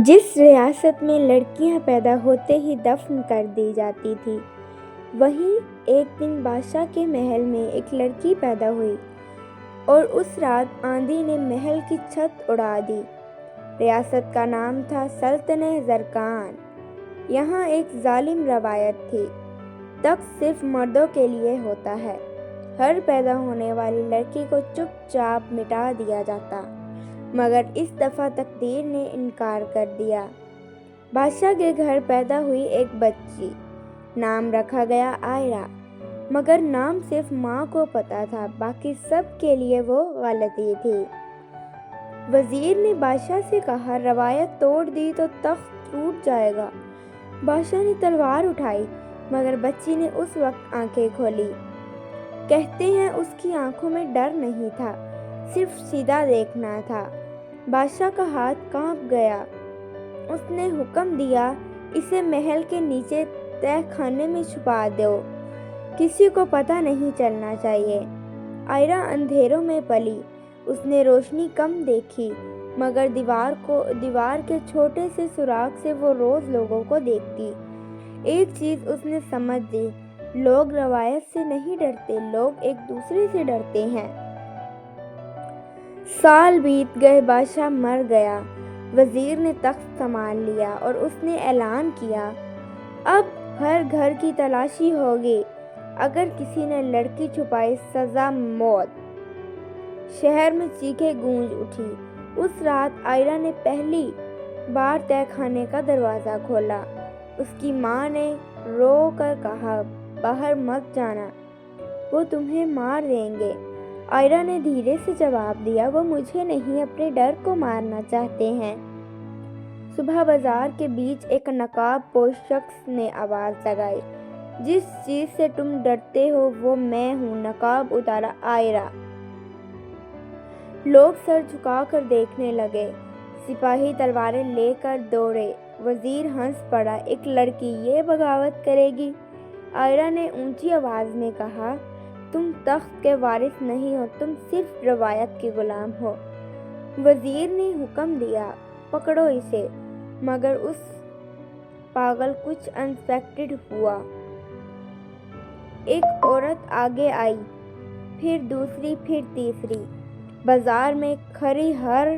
جس ریاست میں لڑکیاں پیدا ہوتے ہی دفن کر دی جاتی تھیں، وہیں ایک دن بادشاہ کے محل میں ایک لڑکی پیدا ہوئی اور اس رات آندھی نے محل کی چھت اڑا دی۔ ریاست کا نام تھا سلطنت زرکان۔ یہاں ایک ظالم روایت تھی، تخت صرف مردوں کے لیے ہوتا ہے۔ ہر پیدا ہونے والی لڑکی کو چپ چاپ مٹا دیا جاتا، مگر اس دفعہ تقدیر نے انکار کر دیا۔ بادشاہ کے گھر پیدا ہوئی ایک بچی، نام رکھا گیا آئرہ، مگر نام صرف ماں کو پتا تھا، باقی سب کے لیے وہ غلطی تھی۔ وزیر نے بادشاہ سے کہا، روایت توڑ دی تو تخت ٹوٹ جائے گا۔ بادشاہ نے تلوار اٹھائی، مگر بچی نے اس وقت آنکھیں کھولی۔ کہتے ہیں اس کی آنکھوں میں ڈر نہیں تھا، صرف سیدھا دیکھنا تھا۔ بادشاہ کا ہاتھ کانپ گیا۔ اس نے حکم دیا، اسے محل کے نیچے تہہ خانے میں چھپا دو، کسی کو پتہ نہیں چلنا چاہیے۔ آئرہ اندھیروں میں پلی، اس نے روشنی کم دیکھی، مگر دیوار کے چھوٹے سے سوراخ سے وہ روز لوگوں کو دیکھتی۔ ایک چیز اس نے سمجھ لی، لوگ روایت سے نہیں ڈرتے، لوگ ایک دوسرے سے ڈرتے ہیں۔ سال بیت گئے، بادشاہ مر گیا۔ وزیر نے تخت سنبھال لیا اور اس نے اعلان کیا، اب ہر گھر کی تلاشی ہوگی، اگر کسی نے لڑکی چھپائی سزا موت۔ شہر میں چیخیں گونج اٹھی۔ اس رات آئرہ نے پہلی بار تہہ خانے کا دروازہ کھولا۔ اس کی ماں نے رو کر کہا، باہر مت جانا، وہ تمہیں مار دیں گے۔ آئرہ نے دھیرے سے جواب دیا، وہ مجھے نہیں، اپنے ڈر کو مارنا چاہتے ہیں۔ صبح بازار کے بیچ ایک نقاب پوش شخص نے آواز لگائی، جس چیز سے تم ڈرتے ہو وہ میں ہوں۔ نقاب اتارا آئرہ۔ لوگ سر جھکا کر دیکھنے لگے، سپاہی تلواریں لے کر دوڑے۔ وزیر ہنس پڑا، ایک لڑکی یہ بغاوت کرے گی؟ آئرہ نے اونچی آواز میں کہا، تم تخت کے وارث نہیں ہو، تم صرف روایت کے غلام ہو۔ وزیر نے حکم دیا، پکڑو اسے، مگر اس پاگل کچھ انسپیکٹڈ ہوا۔ ایک عورت آگے آئی، پھر دوسری، پھر تیسری۔ بازار میں کھڑی ہر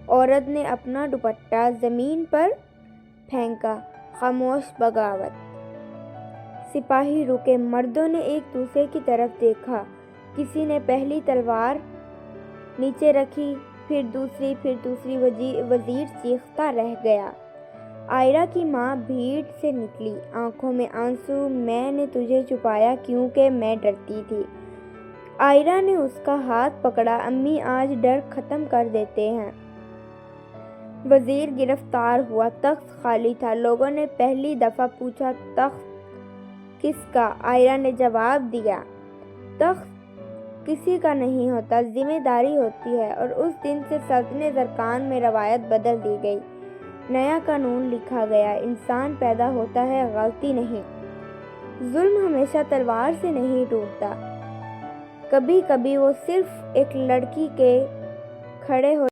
عورت نے اپنا دوپٹہ زمین پر پھینکا، خاموش بغاوت۔ سپاہی رکے، مردوں نے ایک دوسرے کی طرف دیکھا، کسی نے پہلی تلوار نیچے رکھی، پھر دوسری، پھر تیسری۔ وزیر چیختا رہ گیا۔ آئرہ کی ماں بھیڑ سے نکلی، آنکھوں میں آنسو، میں نے تجھے چھپایا کیونکہ میں ڈرتی تھی۔ آئرہ نے اس کا ہاتھ پکڑا، امی آج ڈر ختم کر دیتے ہیں۔ وزیر گرفتار ہوا، تخت خالی تھا۔ لوگوں نے پہلی دفعہ پوچھا، تخت کس کا؟ آئرہ نے جواب دیا، تخت کسی کا نہیں ہوتا، ذمہ داری ہوتی ہے۔ اور اس دن سے سلطنت زرکان میں روایت بدل دی گئی، نیا قانون لکھا گیا، انسان پیدا ہوتا ہے، غلطی نہیں۔ ظلم ہمیشہ تلوار سے نہیں ٹوٹتا، کبھی کبھی وہ صرف ایک لڑکی کے کھڑے ہو